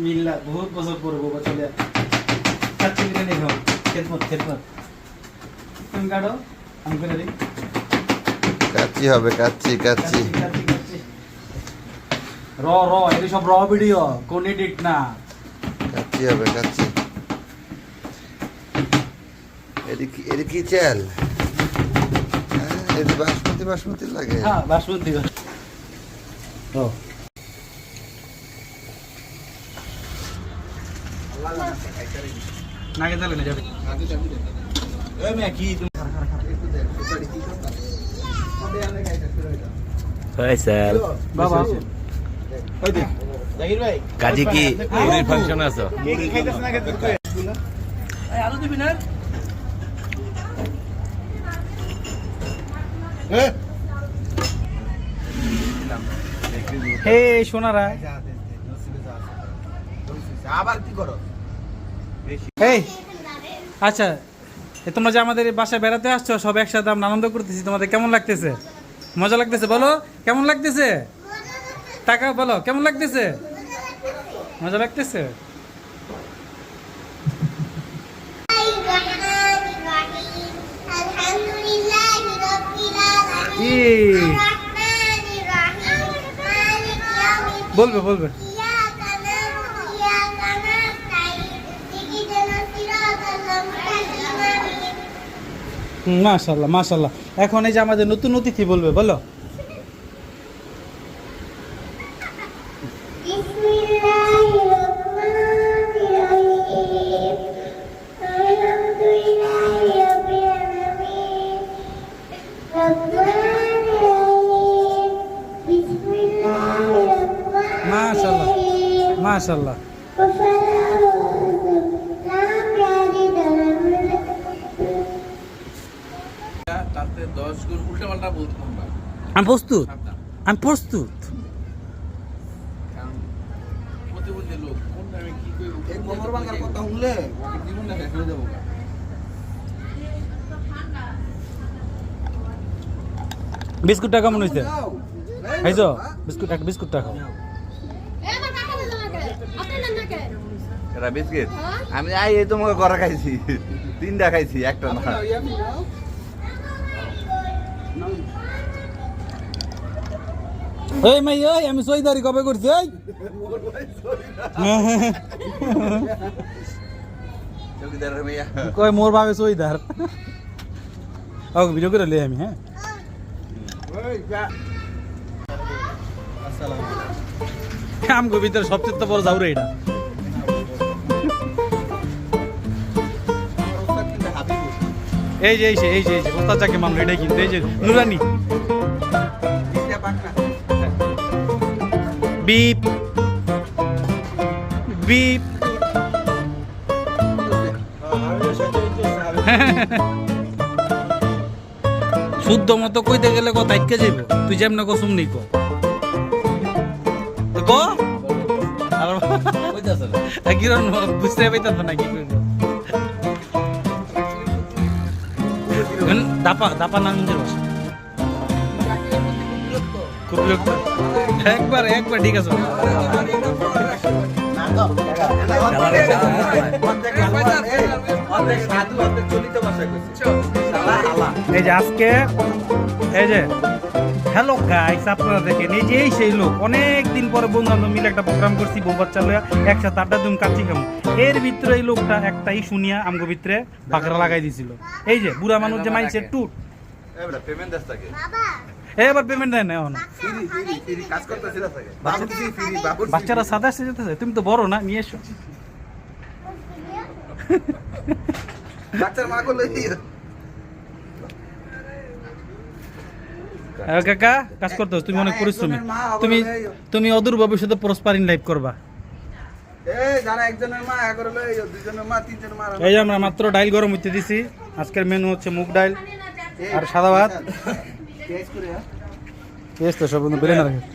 মিল্লা বহুত বছর পরে বাবা চলে কাচ্চি বিরিয়ানি খাও খেদমত তুমি কাটো আমি করে দিই কাচ্চি হবে কাচ্চি র এগুলি সব র ভিডিও কোন এডিট না কাচ্চি হবে কাচ্চি এর কি চাল এর বাসমতি লাগে হ্যাঁ বাসমতি ও নাকে চলে না যাবে এই মে কি তুমি ফয়সাল বাবা ওই দেখ জাকির ভাই কাজী কি এর ফাংশন আছে কে কি খাইতেছ না কে এই আলু দিবি না হে সোনারা আবার কি করো এই আচ্ছা তোমরা যে আমাদের বাসায় বেড়াতে আসছো সব একসাথে আমরা আনন্দ করতেছি তোমাদের কেমন লাগতেছে মজা লাগতেছে বলো কেমন লাগতেছে টাকা বলো কেমন লাগতেছে মজা লাগতেছে বলবে মাশাআল্লাহ এখন এই যে আমাদের নতুন অতিথি বলবে বলো মাশাআল্লাহ তাতে 10 গুণ উল্টাপাল্টা বলতে পারবা আমি প্রস্তুত প্রতিবন্ধী লোক কোন টাইমে কি কইব এই কোমর ভাঙার কথা শুনলে জীবনটা শেষ হয়ে যাবো বিস্কুটটা কেমন হয়েছে খাইছো বিস্কুটটা খাও এটা বিস্কিট আমি এই তোমাকে করা খাইছি তিনটা খাইছি একটা না এই মাই ওই আমি সইদারি কবে করছি ওই চৌকিদারের মেয়া কই মোর ভাবে সইদার ওকে ভিডিও করে লই আমি হ্যাঁ আমগো ভিতরে সবচেয়ে বড় জাউরে এটা এই যে ওস্তাদ যাকে মামলা এটাই কিন্তু এই যে নুরানি বিপ শুদ্ধ মতো কইতে গেলে কথা আটকে যাইব তুই যেমন কসুম নি কো আবার কিরণ বুঝতে পাইতাম না কি করবো দাপা নামের বাসা খুব বিরক্ত একবার ঠিক আছে এই যে আজকে এই যে হ্যালো গাইস আপনারা দেখেন এই যে সেই লোক অনেক দিন পরে বন্ধু বান্ধব মিলে একটা প্রোগ্রাম করছি বউ বাচ্চা লইয়া একসাথে আড্ডা দিন কাচ্চি খাবো এর ভিতরে এই লোকটা একটাই শুনিয়া আমগো ভিতরে বাকরা লাগাই দিছিল এই যে বুড়া মানুষ যে মাইন্ডসেট টুট পেমেন্ট দাস থাকে এবার পেমেন্ট দেয় না এখন ফ্রি কাজ করতেছিস থাকে বাচ্চারা সাদা এসে যেতেছে তুমি তো বড় না নিয়ে এসো বাচ্চার মা করলে কাকা কাজ করতে তুমি অনেক পরিশ্রমী তুমি অদূর ভবিষ্যতে প্রসপারিং লাইফ করবা এই যে আমরা মাত্র ডাইল গরম হইতে দিছি আজকের মেনু হচ্ছে মুগ ডাইল আর সাদা ভাত পেঁয়াজ তো সব বেলে না রাখে